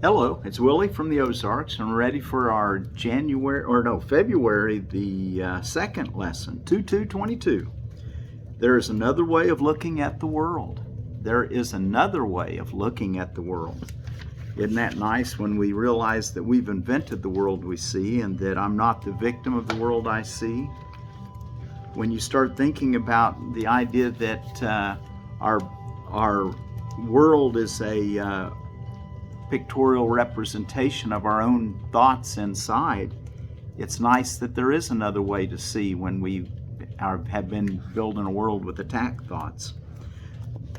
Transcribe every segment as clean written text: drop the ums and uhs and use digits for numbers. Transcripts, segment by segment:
Hello, it's Willie from the Ozarks, and we're ready for our February the second lesson, 2222. There is another way of looking at the world. There is another way of looking at the world. Isn't that nice when we realize that we've invented the world we see and that I'm not the victim of the world I see? When you start thinking about the idea that our world is a pictorial representation of our own thoughts inside, it's nice that there is another way to see when we have been building a world with attack thoughts.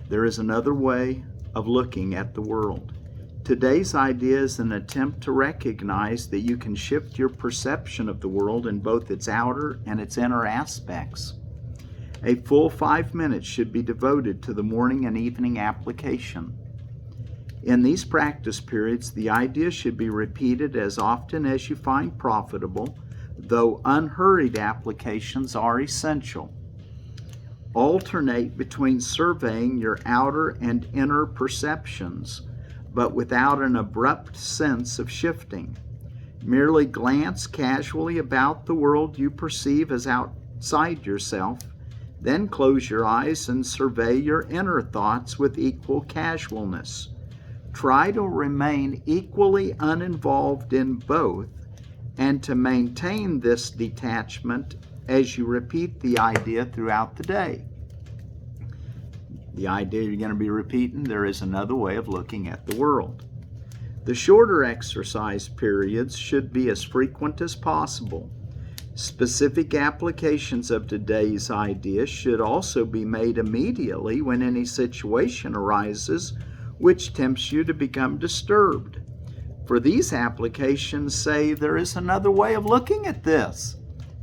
There is another way of looking at the world. Today's idea is an attempt to recognize that you can shift your perception of the world in both its outer and its inner aspects. A full 5 minutes should be devoted to the morning and evening application. In these practice periods, the idea should be repeated as often as you find profitable, though unhurried applications are essential. Alternate between surveying your outer and inner perceptions, but without an abrupt sense of shifting. Merely glance casually about the world you perceive as outside yourself, then close your eyes and survey your inner thoughts with equal casualness. Try to remain equally uninvolved in both and to maintain this detachment as you repeat the idea throughout the day. The idea you're going to be repeating, there is another way of looking at the world. The shorter exercise periods should be as frequent as possible. Specific applications of today's idea should also be made immediately when any situation arises which tempts you to become disturbed. For these applications, say, there is another way of looking at this.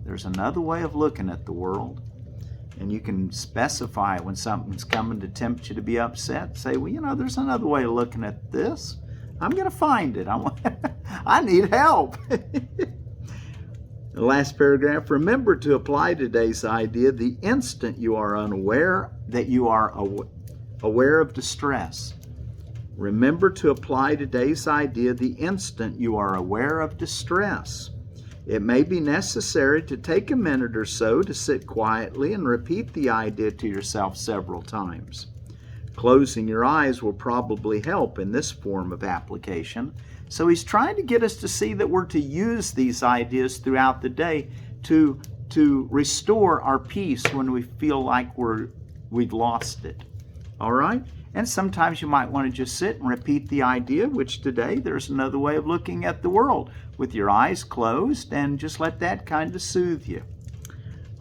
There's another way of looking at the world. And you can specify when something's coming to tempt you to be upset. Say, well, there's another way of looking at this. I'm going to find it. I need help. The last paragraph, remember to apply today's idea the instant you are unaware that you are aware of distress. Remember to apply today's idea the instant you are aware of distress. It may be necessary to take a minute or so to sit quietly and repeat the idea to yourself several times. Closing your eyes will probably help in this form of application. So he's trying to get us to see that we're to use these ideas throughout the day to restore our peace when we feel like we've lost it. All right? And sometimes you might want to just sit and repeat the idea, which today there's another way of looking at the world, with your eyes closed, and just let that kind of soothe you.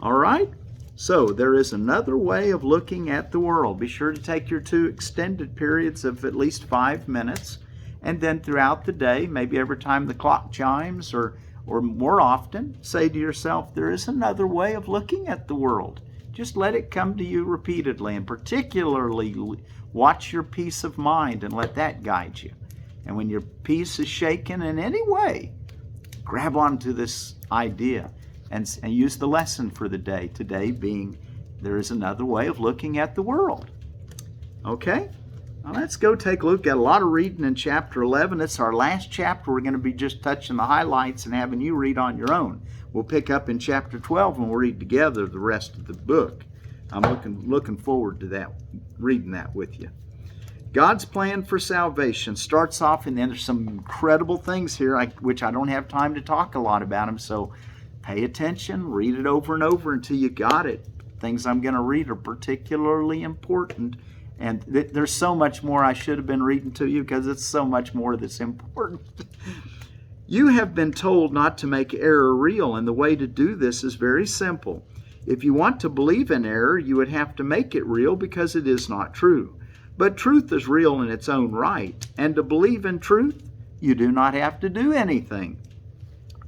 All right? So there is another way of looking at the world. Be sure to take your 2 extended periods of at least 5 minutes, and then throughout the day, maybe every time the clock chimes or more often, say to yourself, there is another way of looking at the world. Just let it come to you repeatedly, and particularly watch your peace of mind and let that guide you. And when your peace is shaken in any way, grab onto this idea and use the lesson for the day. Today being, there is another way of looking at the world. Okay? Now let's go take a look at a lot of reading in chapter 11. It's our last chapter. We're going to be just touching the highlights and having you read on your own. We'll pick up in chapter 12 and we'll read together the rest of the book. I'm looking forward to that, reading that with you. God's plan for salvation starts off, and then there's some incredible things here, which I don't have time to talk a lot about them, so pay attention, read it over and over until you got it. Things I'm going to read are particularly important, and there's so much more I should have been reading to you because it's so much more that's important. You have been told not to make error real, and the way to do this is very simple. If you want to believe in error, you would have to make it real because it is not true. But truth is real in its own right, and to believe in truth, you do not have to do anything.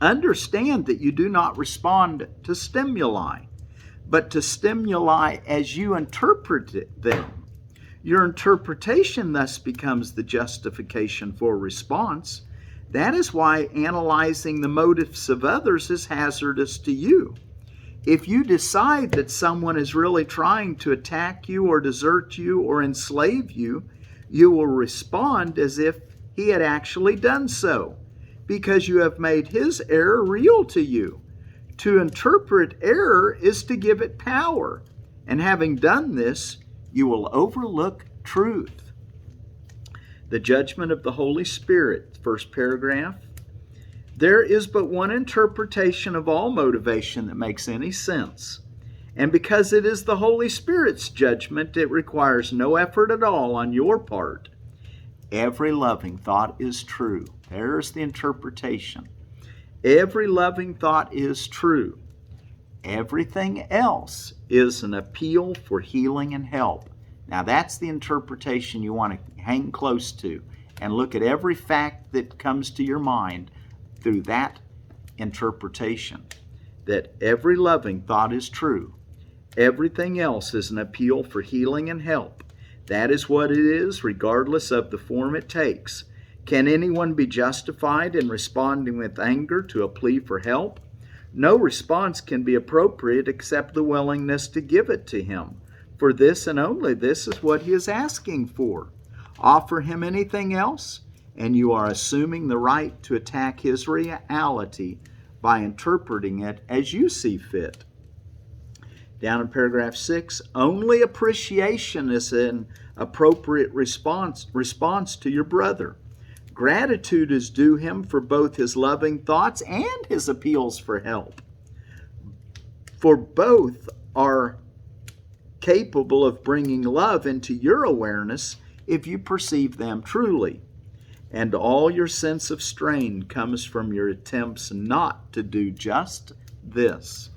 Understand that you do not respond to stimuli, but to stimuli as you interpret them. Your interpretation thus becomes the justification for response. That is why analyzing the motives of others is hazardous to you. If you decide that someone is really trying to attack you or desert you or enslave you, you will respond as if he had actually done so, because you have made his error real to you. To interpret error is to give it power, and having done this, you will overlook truth. The judgment of the Holy Spirit, first paragraph. There is but one interpretation of all motivation that makes any sense. And because it is the Holy Spirit's judgment, it requires no effort at all on your part. Every loving thought is true. There's the interpretation. Every loving thought is true. Everything else is an appeal for healing and help. Now that's the interpretation you want to hang close to and look at every fact that comes to your mind through that interpretation. That every loving thought is true. Everything else is an appeal for healing and help. That is what it is, regardless of the form it takes. Can anyone be justified in responding with anger to a plea for help? No response can be appropriate except the willingness to give it to him. For this and only this is what he is asking for. Offer him anything else, and you are assuming the right to attack his reality by interpreting it as you see fit. Down in paragraph 6, only appreciation is an appropriate response to your brother. Gratitude is due him for both his loving thoughts and his appeals for help. For both are capable of bringing love into your awareness if you perceive them truly. And all your sense of strain comes from your attempts not to do just this.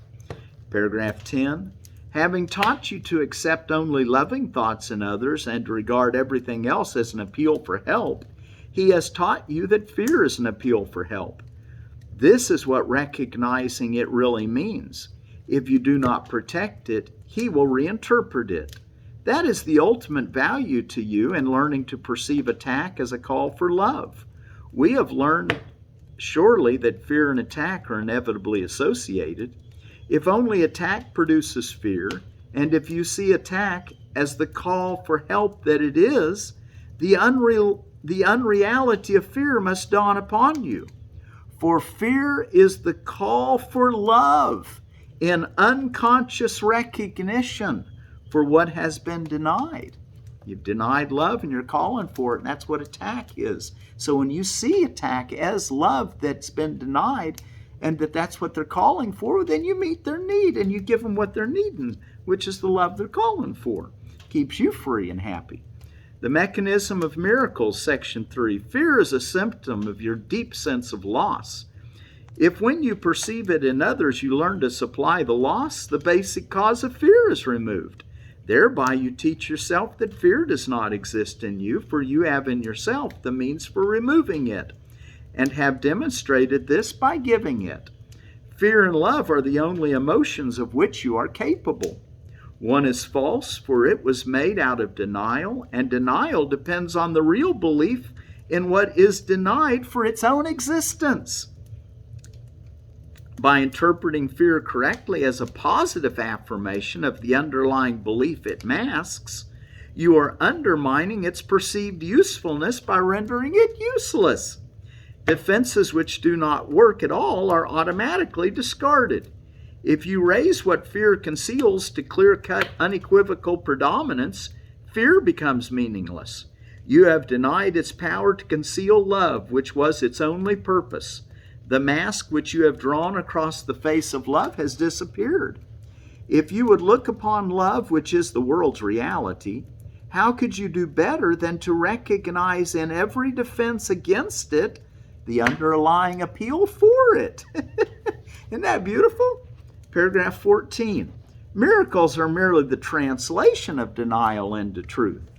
Paragraph 10, having taught you to accept only loving thoughts in others and to regard everything else as an appeal for help, he has taught you that fear is an appeal for help. This is what recognizing it really means. If you do not protect it, he will reinterpret it. That is the ultimate value to you in learning to perceive attack as a call for love. We have learned surely that fear and attack are inevitably associated. If only attack produces fear, and if you see attack as the call for help that it is, the unreality of fear must dawn upon you. For fear is the call for love in unconscious recognition for what has been denied. You've denied love and you're calling for it, and that's what attack is. So when you see attack as love that's been denied, and that's what they're calling for, then you meet their need and you give them what they're needing, which is the love they're calling for. Keeps you free and happy. The mechanism of miracles, section 3. Fear is a symptom of your deep sense of loss. If when you perceive it in others you learn to supply the loss, the basic cause of fear is removed. Thereby you teach yourself that fear does not exist in you, for you have in yourself the means for removing it, and have demonstrated this by giving it. Fear and love are the only emotions of which you are capable. One is false, for it was made out of denial, and denial depends on the real belief in what is denied for its own existence. By interpreting fear correctly as a positive affirmation of the underlying belief it masks, you are undermining its perceived usefulness by rendering it useless. Defenses which do not work at all are automatically discarded. If you raise what fear conceals to clear-cut, unequivocal predominance, fear becomes meaningless. You have denied its power to conceal love, which was its only purpose. The mask which you have drawn across the face of love has disappeared. If you would look upon love, which is the world's reality, how could you do better than to recognize in every defense against it the underlying appeal for it? Isn't that beautiful? Paragraph 14. Miracles are merely the translation of denial into truth.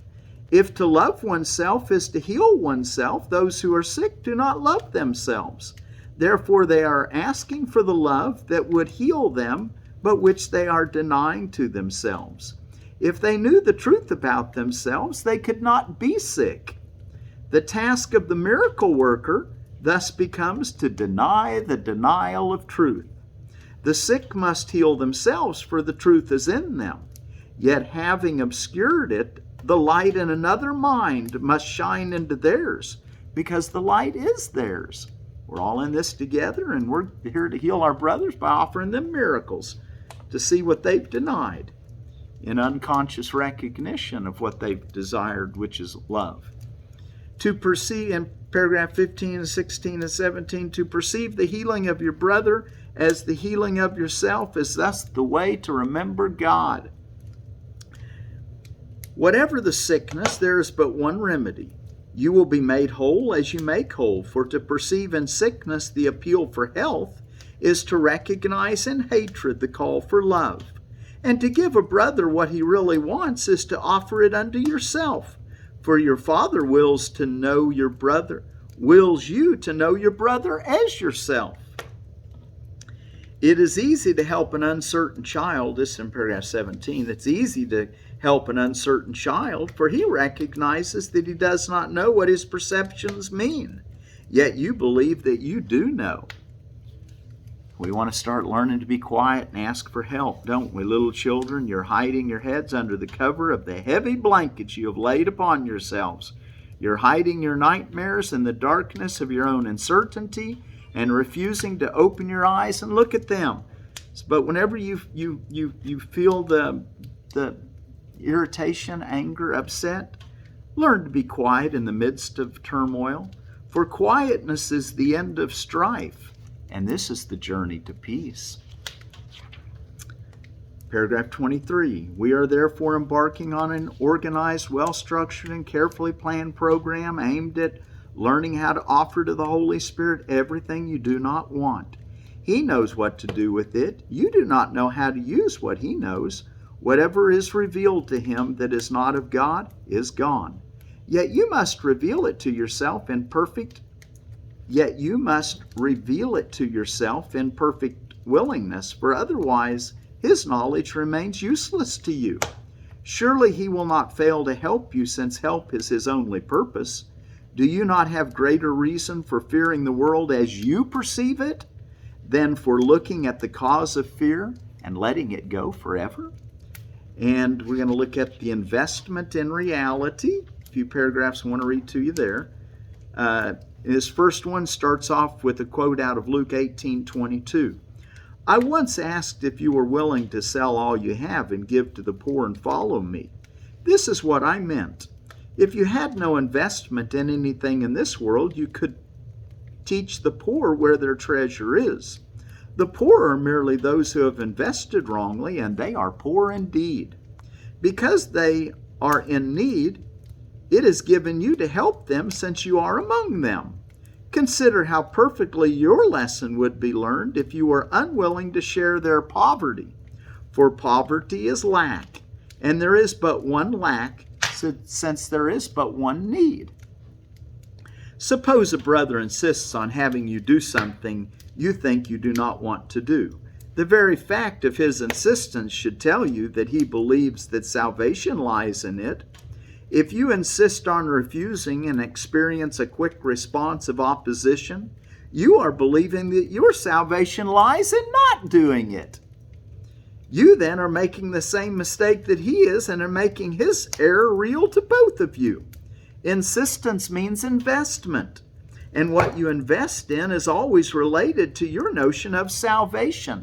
If to love oneself is to heal oneself, those who are sick do not love themselves. Therefore, they are asking for the love that would heal them, but which they are denying to themselves. If they knew the truth about themselves, they could not be sick. The task of the miracle worker thus becomes to deny the denial of truth. The sick must heal themselves, for the truth is in them. Yet having obscured it, the light in another mind must shine into theirs, because the light is theirs. We're all in this together, and we're here to heal our brothers by offering them miracles to see what they've denied in unconscious recognition of what they've desired, which is love. To perceive, in paragraph 15 and 16 and 17, to perceive the healing of your brother as the healing of yourself is thus the way to remember God. Whatever the sickness, there is but one remedy. You will be made whole as you make whole, for to perceive in sickness the appeal for health is to recognize in hatred the call for love. And to give a brother what he really wants is to offer it unto yourself. For your Father wills you to know your brother as yourself. It is easy to help an uncertain child. This is in paragraph 17. It's easy to help an uncertain child, for he recognizes that he does not know what his perceptions mean. Yet you believe that you do know. We want to start learning to be quiet and ask for help, don't we? Little children, you're hiding your heads under the cover of the heavy blankets you have laid upon yourselves. You're hiding your nightmares in the darkness of your own uncertainty and refusing to open your eyes and look at them. But whenever you feel the irritation, anger, upset, learn to be quiet in the midst of turmoil, for quietness is the end of strife, and this is the journey to peace. Paragraph 23, we are therefore embarking on an organized, well-structured, and carefully planned program aimed at learning how to offer to the Holy Spirit everything you do not want. He knows what to do with it. You do not know how to use what He knows. Whatever is revealed to Him that is not of God is gone. Yet you must reveal it to yourself in perfect willingness, for otherwise His knowledge remains useless to you. Surely He will not fail to help you, since help is His only purpose. Do you not have greater reason for fearing the world as you perceive it than for looking at the cause of fear and letting it go forever? And we're going to look at the investment in reality. A few paragraphs I want to read to you there. His first one starts off with a quote out of Luke 18:22. I once asked if you were willing to sell all you have and give to the poor and follow me. This is what I meant. If you had no investment in anything in this world, you could teach the poor where their treasure is. The poor are merely those who have invested wrongly, and they are poor indeed. Because they are in need, it is given you to help them, since you are among them. Consider how perfectly your lesson would be learned if you were unwilling to share their poverty. For poverty is lack, and there is but one lack, since there is but one need. Suppose a brother insists on having you do something you think you do not want to do. The very fact of his insistence should tell you that he believes that salvation lies in it. If you insist on refusing and experience a quick response of opposition, you are believing that your salvation lies in not doing it. You then are making the same mistake that he is and are making his error real to both of you. Insistence means investment, and what you invest in is always related to your notion of salvation.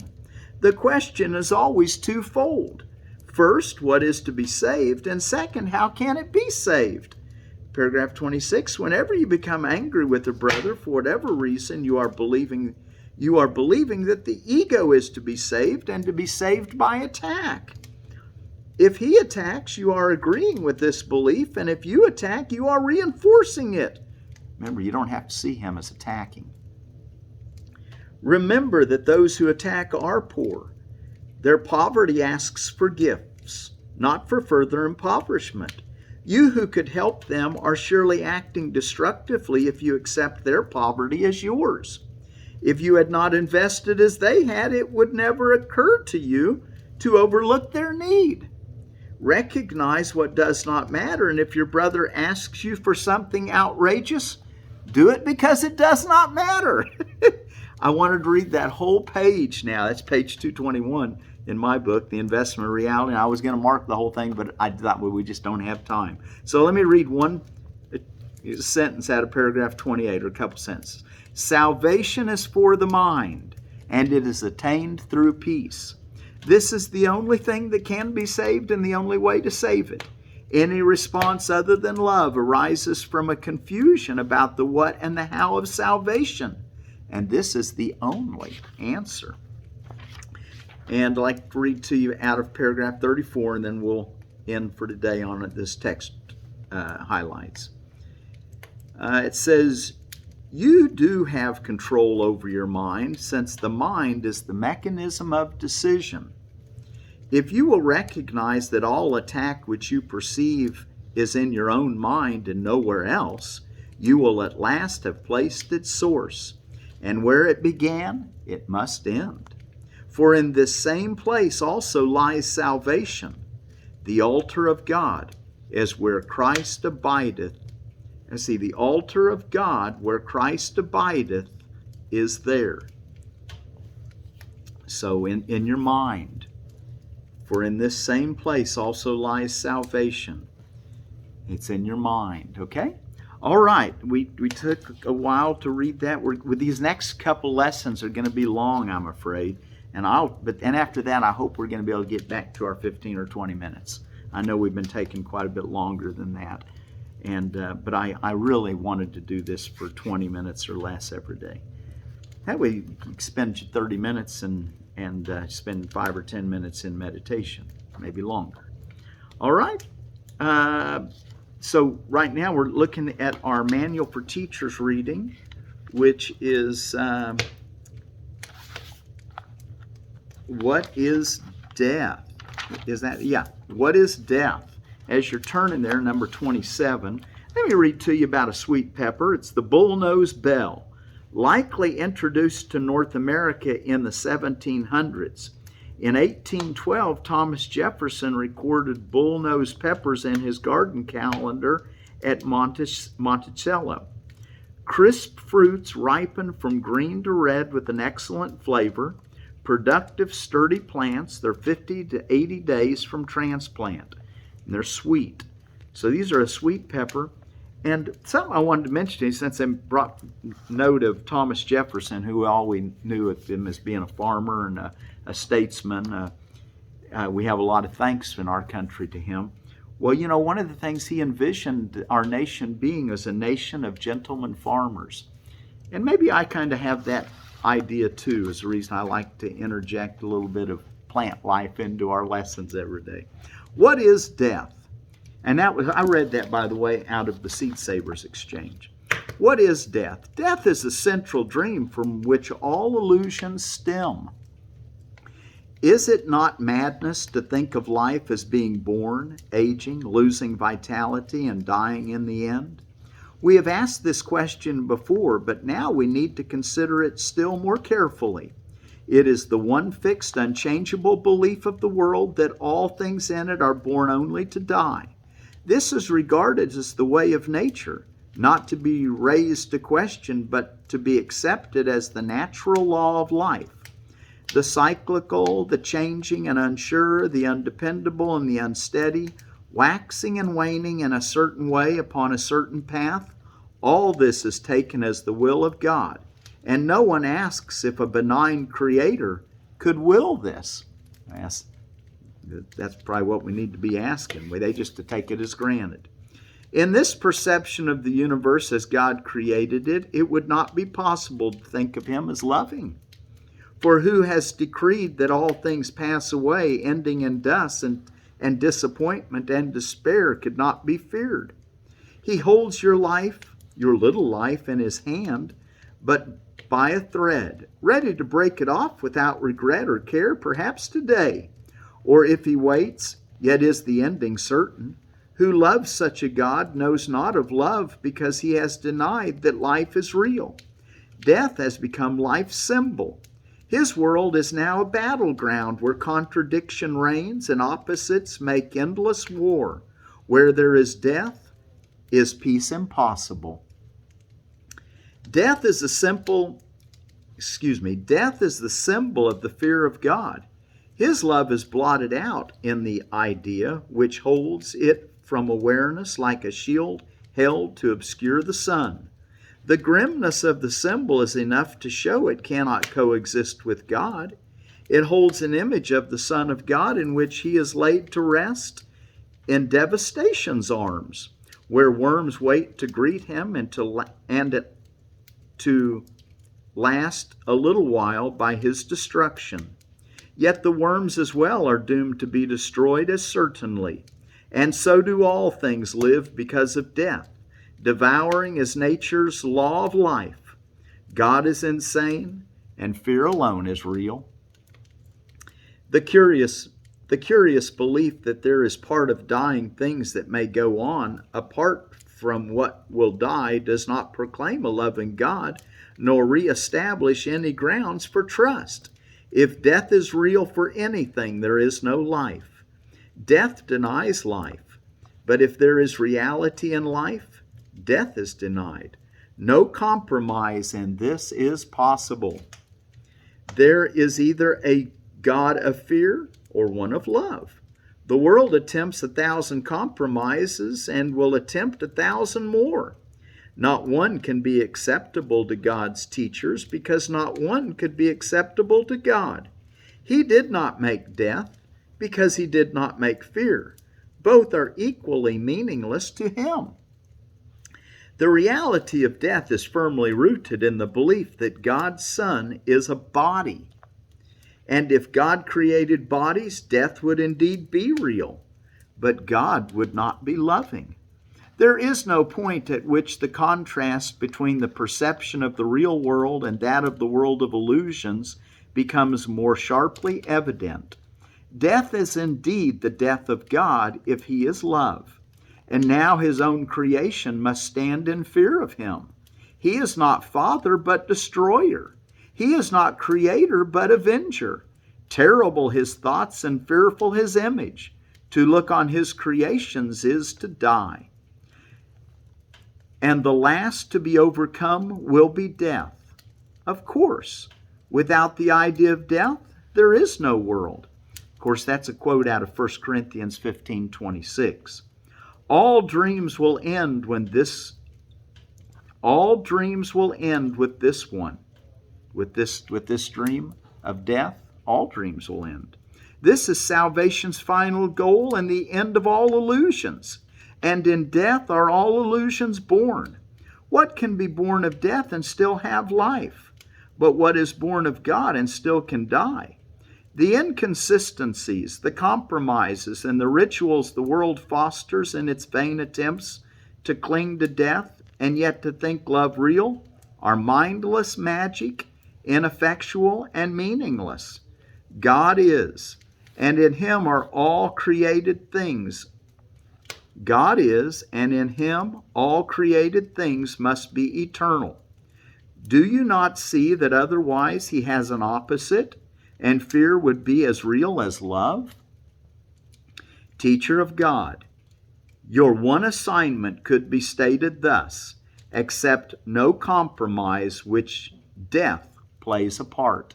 The question is always twofold. First, what is to be saved? And second, how can it be saved? Paragraph 26, whenever you become angry with a brother for whatever reason, you are believing that the ego is to be saved and to be saved by attack. If he attacks, you are agreeing with this belief, and if you attack, you are reinforcing it. Remember, you don't have to see him as attacking. Remember that those who attack are poor. Their poverty asks for gifts, not for further impoverishment. You who could help them are surely acting destructively if you accept their poverty as yours. If you had not invested as they had, it would never occur to you to overlook their need. Recognize what does not matter, and if your brother asks you for something outrageous, do it because it does not matter. I wanted to read that whole page now. That's page 221 in my book, The Investment of Reality. And I was going to mark the whole thing, but I thought, well, we just don't have time. So let me read one sentence out of paragraph 28, or a couple sentences. Salvation is for the mind, and it is attained through peace. This is the only thing that can be saved and the only way to save it. Any response other than love arises from a confusion about the what and the how of salvation. And this is the only answer. And I'd like to read to you out of paragraph 34, and then we'll end for today on it. This text highlights. It says, you do have control over your mind, since the mind is the mechanism of decision. If you will recognize that all attack which you perceive is in your own mind and nowhere else, you will at last have placed its source, and where it began, it must end. For in this same place also lies salvation. The altar of God is where Christ abideth. The altar of God where Christ abideth is there. So in your mind. For in this same place also lies salvation. It's in your mind, okay? All right, we took a while to read that. With these next couple lessons are going to be long, I'm afraid. And after that, I hope we're going to be able to get back to our 15 or 20 minutes. I know we've been taking quite a bit longer than that. But I really wanted to do this for 20 minutes or less every day. That way you can spend 30 minutes and spend 5 or 10 minutes in meditation, maybe longer. All right. So right now we're looking at our Manual for Teachers reading, which is What is Death? What is Death? As you're turning there, number 27, let me read to you about a sweet pepper. It's the bull-nosed bell. Likely introduced to North America in the 1700s. In 1812, Thomas Jefferson recorded bull-nosed peppers in his garden calendar at Monticello. Crisp fruits ripen from green to red with an excellent flavor. Productive, sturdy plants. They're 50 to 80 days from transplant. And they're sweet. So these are a sweet pepper. And something I wanted to mention to you, since I brought note of Thomas Jefferson, who all we knew of him as being a farmer and a statesman. We have a lot of thanks in our country to him. Well, one of the things he envisioned our nation being is a nation of gentlemen farmers. And maybe I kind of have that idea too, is the reason I like to interject a little bit of plant life into our lessons every day. What is death? And I read that, by the way, out of the Seed Savers Exchange. What is death? Death is the central dream from which all illusions stem. Is it not madness to think of life as being born, aging, losing vitality, and dying in the end? We have asked this question before, but now we need to consider it still more carefully. It is the one fixed, unchangeable belief of the world that all things in it are born only to die. This is regarded as the way of nature, not to be raised to question, but to be accepted as the natural law of life. The cyclical, the changing and unsure, the undependable and the unsteady, waxing and waning in a certain way upon a certain path, all this is taken as the will of God. And no one asks if a benign creator could will this. That's probably what we need to be asking. They just to take it as granted. In this perception of the universe as God created it, it would not be possible to think of him as loving. For who has decreed that all things pass away, ending in dust, and disappointment and despair could not be feared? He holds your life, your little life, in his hand, but by a thread, ready to break it off without regret or care, perhaps today. Or if he waits, yet is the ending certain. Who loves such a God knows not of love, because he has denied that life is real. Death has become life's symbol. His world is now a battleground where contradiction reigns and opposites make endless war. Where there is death, is peace impossible. Death is the symbol of the fear of God. His love is blotted out in the idea which holds it from awareness like a shield held to obscure the sun. The grimness of the symbol is enough to show it cannot coexist with God. It holds an image of the Son of God in which he is laid to rest in devastation's arms, where worms wait to greet him and to last a little while by his destruction. Yet the worms as well are doomed to be destroyed as certainly, and so do all things live because of death. Devouring is nature's law of life. God is insane, and fear alone is real. The curious belief that there is part of dying things that may go on apart from what will die does not proclaim a loving God, nor reestablish any grounds for trust. If death is real for anything, there is no life. Death denies life, but if there is reality in life, death is denied. No compromise in this is possible. There is either a God of fear or one of love. The world attempts 1,000 compromises and will attempt 1,000 more. Not one can be acceptable to God's teachers because not one could be acceptable to God. He did not make death because he did not make fear. Both are equally meaningless to him. The reality of death is firmly rooted in the belief that God's Son is a body. And if God created bodies, death would indeed be real, but God would not be loving. There is no point at which the contrast between the perception of the real world and that of the world of illusions becomes more sharply evident. Death is indeed the death of God if he is love, and now his own creation must stand in fear of him. He is not Father, but destroyer. He is not creator, but avenger. Terrible his thoughts and fearful his image. To look on his creations is to die. And the last to be overcome will be death. Of course, without the idea of death, there is no world. Of course, that's a quote out of 1 Corinthians 15:26. All dreams will end with this one. With this dream of death, all dreams will end. This is salvation's final goal and the end of all illusions. And in death are all illusions born. What can be born of death and still have life? But what is born of God and still can die? The inconsistencies, the compromises, and the rituals the world fosters in its vain attempts to cling to death and yet to think love real are mindless magic, ineffectual, and meaningless. God is, and in him are all created things. God is, and in him all created things must be eternal. Do you not see that otherwise he has an opposite, and fear would be as real as love? Teacher of God, your one assignment could be stated thus: accept no compromise which death plays a part.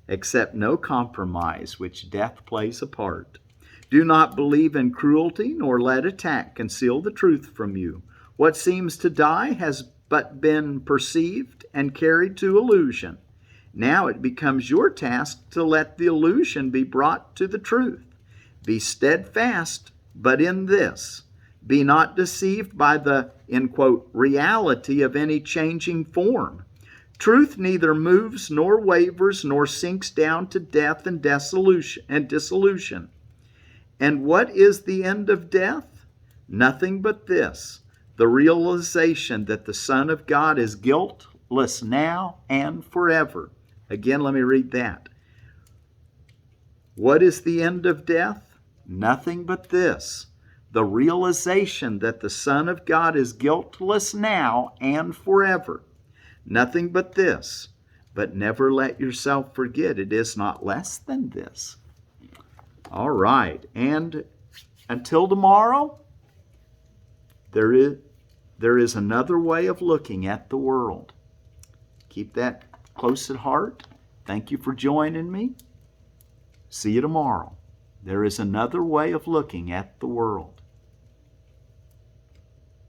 Accept no compromise which death plays a part. Do not believe in cruelty, nor let attack conceal the truth from you. What seems to die has but been perceived and carried to illusion. Now it becomes your task to let the illusion be brought to the truth. Be steadfast, but in this. Be not deceived by the, in quote, reality of any changing form. Truth neither moves nor wavers nor sinks down to death and dissolution. And what is the end of death? Nothing but this: the realization that the Son of God is guiltless now and forever. Again, let me read that. What is the end of death? Nothing but this: the realization that the Son of God is guiltless now and forever. Nothing but this. But never let yourself forget it is not less than this. All right, and until tomorrow, there is another way of looking at the world. Keep that close at heart. Thank you for joining me. See you tomorrow. There is another way of looking at the world.